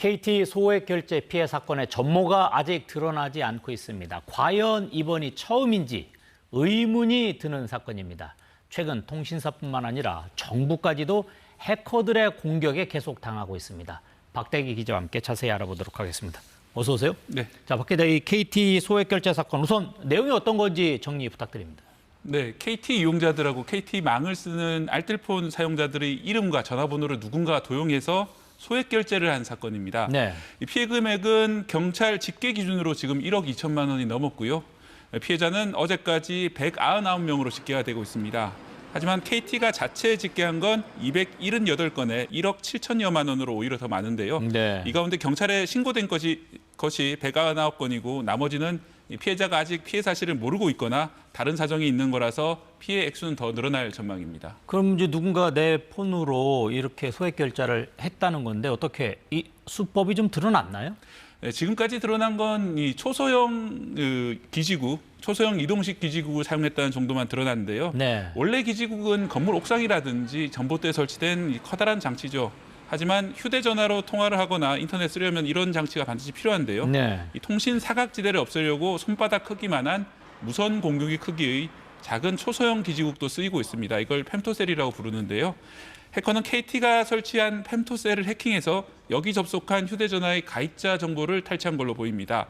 SKT 소액 결제 피해 사건의 전모가 아직 드러나지 않고 있습니다. 과연 이번이 처음인지 의문이 드는 사건입니다. 최근 통신사뿐만 아니라 정부까지도 해커들의 공격에 계속 당하고 있습니다. 박대기 기자와 함께 자세히 알아보도록 하겠습니다. 어서 오세요. 네. 자, 박 기자, 이 KT 소액 결제 사건 우선 내용이 어떤 건지 정리 부탁드립니다. 네, KT 이용자들하고 KT망을 쓰는 알뜰폰 사용자들의 이름과 전화번호를 누군가 도용해서 소액 결제를 한 사건입니다. 네. 이 피해 금액은 경찰 집계 기준으로 지금 1억 2천만 원이 넘었고요. 피해자는 어제까지 199명으로 집계가 되고 있습니다. 하지만 KT가 자체 집계한 건 278건에 1억 7천여만 원으로 오히려 더 많은데요. 네. 이 가운데 경찰에 신고된 것이 199건이고 나머지는 피해자가 아직 피해 사실을 모르고 있거나 다른 사정이 있는 거라서 피해 액수는 더 늘어날 전망입니다. 그럼 이제 누군가 내 폰으로 이렇게 소액 결제를 했다는 건데 어떻게 이 수법이 좀 드러났나요? 네, 지금까지 드러난 건 이 초소형 기지국, 초소형 이동식 기지국을 사용했다는 정도만 드러났는데요. 네. 원래 기지국은 건물 옥상이라든지 전봇대에 설치된 이 커다란 장치죠. 하지만 휴대전화로 통화를 하거나 인터넷 쓰려면 이런 장치가 반드시 필요한데요. 네. 이 통신 사각지대를 없애려고 손바닥 크기만한 무선 공유기 크기의 작은 초소형 기지국도 쓰이고 있습니다. 이걸 펨토셀이라고 부르는데요. 해커는 KT가 설치한 펨토셀을 해킹해서 여기 접속한 휴대전화의 가입자 정보를 탈취한 걸로 보입니다.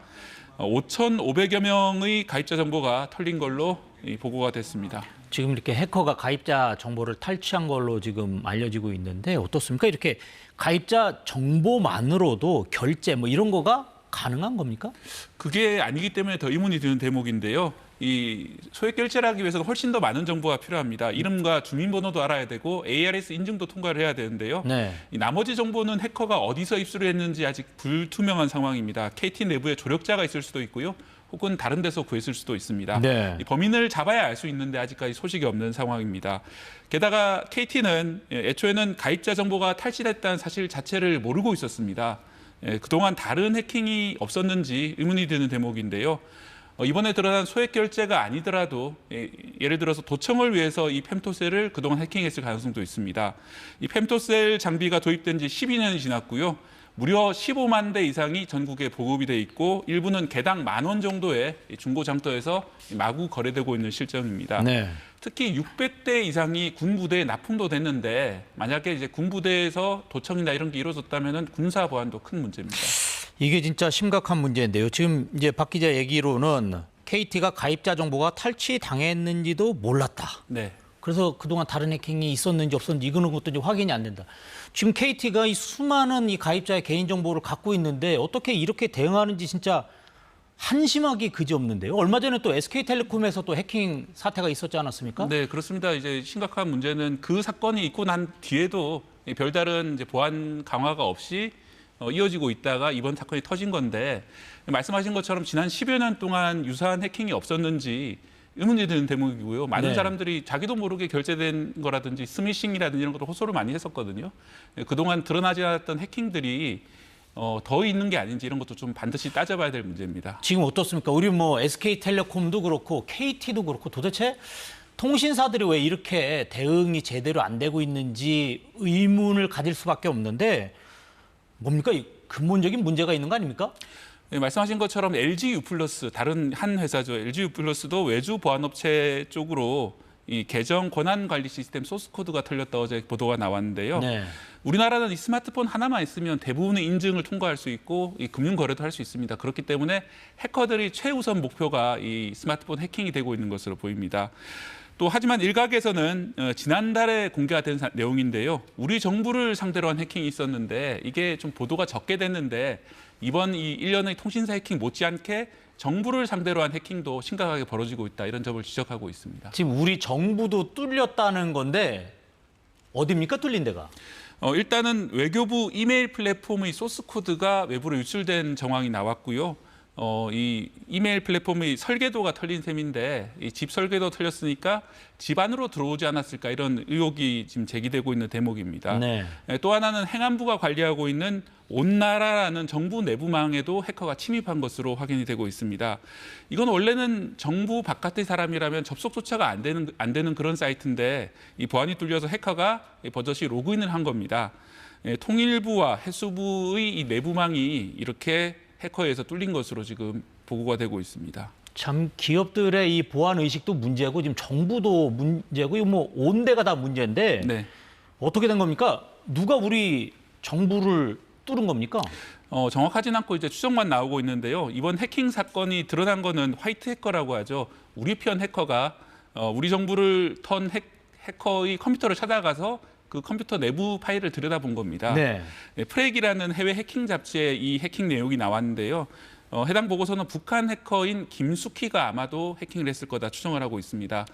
5,500여 명의 가입자 정보가 털린 걸로 보고가 됐습니다. 지금 이렇게 해커가 가입자 정보를 탈취한 걸로 지금 알려지고 있는데 어떻습니까? 이렇게 가입자 정보만으로도 결제 뭐 이런 거가 가능한 겁니까? 그게 아니기 때문에 더 의문이 드는 대목인데요. 이 소액 결제를 하기 위해서는 훨씬 더 많은 정보가 필요합니다. 이름과 주민번호도 알아야 되고 ARS 인증도 통과를 해야 되는데요. 네. 이 나머지 정보는 해커가 어디서 입수를 했는지 아직 불투명한 상황입니다. KT 내부에 조력자가 있을 수도 있고요. 혹은 다른 데서 구했을 수도 있습니다. 네. 이 범인을 잡아야 알 수 있는데 아직까지 소식이 없는 상황입니다. 게다가 KT는 애초에는 가입자 정보가 탈취됐다는 사실 자체를 모르고 있었습니다. 그동안 다른 해킹이 없었는지 의문이 드는 대목인데요. 이번에 드러난 소액 결제가 아니더라도 예를 들어서 도청을 위해서 이 펨토셀을 그동안 해킹했을 가능성도 있습니다. 이 펨토셀 장비가 도입된 지 12년이 지났고요. 무려 15만 대 이상이 전국에 보급이 돼 있고 일부는 개당 10,000원 정도의 중고 장터에서 마구 거래되고 있는 실정입니다. 네. 특히 600대 이상이 군부대에 납품도 됐는데 만약에 이제 군부대에서 도청이나 이런 게 이루어졌다면 군사 보안도 큰 문제입니다. 이게 진짜 심각한 문제인데요. 지금 이제 박 기자 얘기로는 KT가 가입자 정보가 탈취당했는지도 몰랐다. 네. 그래서 그동안 다른 해킹이 있었는지 없었는지 이거는 것도 이제 확인이 안 된다. 지금 KT가 이 수많은 이 가입자의 개인 정보를 갖고 있는데 어떻게 이렇게 대응하는지 진짜 한심하기 그지없는데요. 얼마 전에 또 SK텔레콤에서 또 해킹 사태가 있었지 않았습니까? 네, 그렇습니다. 이제 심각한 문제는 그 사건이 있고 난 뒤에도 별다른 이제 보안 강화가 없이 이어지고 있다가 이번 사건이 터진 건데 말씀하신 것처럼 지난 10여 년 동안 유사한 해킹이 없었는지 의문이 드는 대목이고요. 많은 네. 사람들이 자기도 모르게 결제된 거라든지 스미싱이라든지 이런 것도 호소를 많이 했었거든요. 그동안 드러나지 않았던 해킹들이 더 있는 게 아닌지 이런 것도 좀 반드시 따져봐야 될 문제입니다. 지금 어떻습니까? 우리 뭐 SK텔레콤도 그렇고 KT도 그렇고 도대체 통신사들이 왜 이렇게 대응이 제대로 안 되고 있는지 의문을 가질 수밖에 없는데 뭡니까? 근본적인 문제가 있는 거 아닙니까? 네, 말씀하신 것처럼 LG U+, 다른 한 회사죠. LG U+도 외주 보안업체 쪽으로 이 계정 권한 관리 시스템 소스 코드가 털렸다 어제 보도가 나왔는데요. 네. 우리나라는 이 스마트폰 하나만 있으면 대부분의 인증을 통과할 수 있고 이 금융 거래도 할 수 있습니다. 그렇기 때문에 해커들이 최우선 목표가 이 스마트폰 해킹이 되고 있는 것으로 보입니다. 또 하지만 일각에서는 지난달에 공개가 된 내용인데요. 우리 정부를 상대로 한 해킹이 있었는데 이게 좀 보도가 적게 됐는데 이번 이 1년의 통신사 해킹 못지않게 정부를 상대로 한 해킹도 심각하게 벌어지고 있다. 이런 점을 지적하고 있습니다. 지금 우리 정부도 뚫렸다는 건데 어디입니까? 뚫린 데가? 일단은 외교부 이메일 플랫폼의 소스 코드가 외부로 유출된 정황이 나왔고요. 이 이메일 플랫폼의 설계도가 털린 셈인데 이 집 설계도 털렸으니까 집 안으로 들어오지 않았을까 이런 의혹이 지금 제기되고 있는 대목입니다. 네. 또 하나는 행안부가 관리하고 있는 온나라라는 정부 내부망에도 해커가 침입한 것으로 확인이 되고 있습니다. 이건 원래는 정부 바깥의 사람이라면 접속조차가 안 되는 그런 사이트인데 이 보안이 뚫려서 해커가 버젓이 로그인을 한 겁니다. 통일부와 해수부의 이 내부망이 이렇게 해커에 의해서 뚫린 것으로 지금 보고가 되고 있습니다. 참 기업들의 이 보안 의식도 문제고 지금 정부도 문제고 이거 뭐 온 데가 다 문제인데 네. 어떻게 된 겁니까? 누가 우리 정부를 뚫은 겁니까? 정확하진 않고 이제 추정만 나오고 있는데요. 이번 해킹 사건이 드러난 거는 화이트 해커라고 하죠. 우리 편 해커가 우리 정부를 턴 해커의 컴퓨터를 찾아가서 그 컴퓨터 내부 파일을 들여다본 겁니다. 네. 프렉이라는 해외 해킹 잡지에 이 해킹 내용이 나왔는데요. 해당 보고서는 북한 해커인 김숙희가 아마도 해킹을 했을 거다 추정을 하고 있습니다.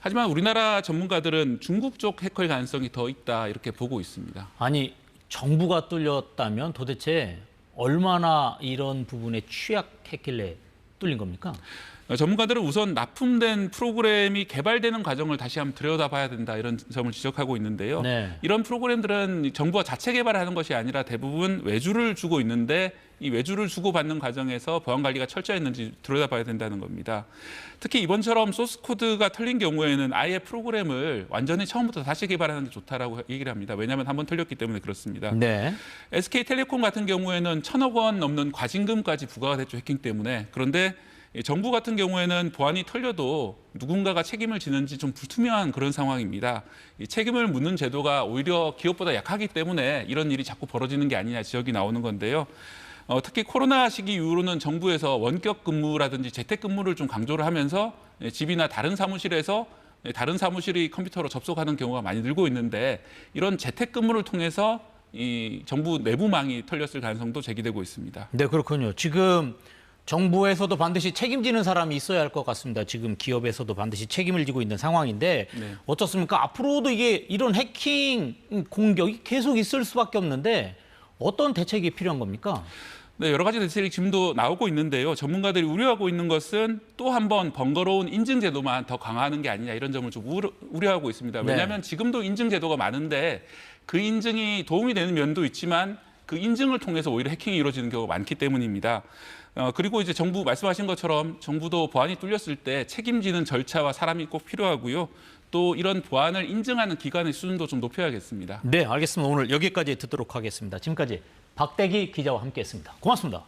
하지만 우리나라 전문가들은 중국 쪽 해커의 가능성이 더 있다 이렇게 보고 있습니다. 아니 정부가 뚫렸다면 도대체 얼마나 이런 부분에 취약했길래 뚫린 겁니까? 전문가들은 우선 납품된 프로그램이 개발되는 과정을 다시 한번 들여다봐야 된다 이런 점을 지적하고 있는데요. 네. 이런 프로그램들은 정부가 자체 개발하는 것이 아니라 대부분 외주를 주고 있는데 이 외주를 주고받는 과정에서 보안 관리가 철저했는지 들여다봐야 된다는 겁니다. 특히 이번처럼 소스 코드가 털린 경우에는 아예 프로그램을 완전히 처음부터 다시 개발하는 게 좋다라고 얘기를 합니다. 왜냐하면 한번 털렸기 때문에 그렇습니다. 네. SK텔레콤 같은 경우에는 1,000억 원 넘는 과징금까지 부과가 됐죠, 해킹 때문에. 그런데 정부 같은 경우에는 보안이 털려도 누군가가 책임을 지는지 좀 불투명한 그런 상황입니다. 이 책임을 묻는 제도가 오히려 기업보다 약하기 때문에 이런 일이 자꾸 벌어지는 게 아니냐 지적이 나오는 건데요. 특히 코로나 시기 이후로는 정부에서 원격 근무라든지 재택 근무를 좀 강조를 하면서 집이나 다른 사무실에서 다른 사무실이 컴퓨터로 접속하는 경우가 많이 늘고 있는데 이런 재택 근무를 통해서 이 정부 내부망이 털렸을 가능성도 제기되고 있습니다. 네, 그렇군요. 지금 정부에서도 반드시 책임지는 사람이 있어야 할 것 같습니다. 지금 기업에서도 반드시 책임을 지고 있는 상황인데 네. 어떻습니까? 앞으로도 이게 이런 해킹 공격이 계속 있을 수밖에 없는데 어떤 대책이 필요한 겁니까? 네, 여러 가지 대책이 지금도 나오고 있는데요. 전문가들이 우려하고 있는 것은 또 한 번 번거로운 인증 제도만 더 강화하는 게 아니냐 이런 점을 좀 우려하고 있습니다. 왜냐하면 지금도 인증 제도가 많은데 그 인증이 도움이 되는 면도 있지만 그 인증을 통해서 오히려 해킹이 이루어지는 경우가 많기 때문입니다. 그리고 이제 정부 말씀하신 것처럼 정부도 보안이 뚫렸을 때 책임지는 절차와 사람이 꼭 필요하고요. 또 이런 보안을 인증하는 기관의 수준도 좀 높여야겠습니다. 네, 알겠습니다. 오늘 여기까지 듣도록 하겠습니다. 지금까지 박대기 기자와 함께했습니다. 고맙습니다.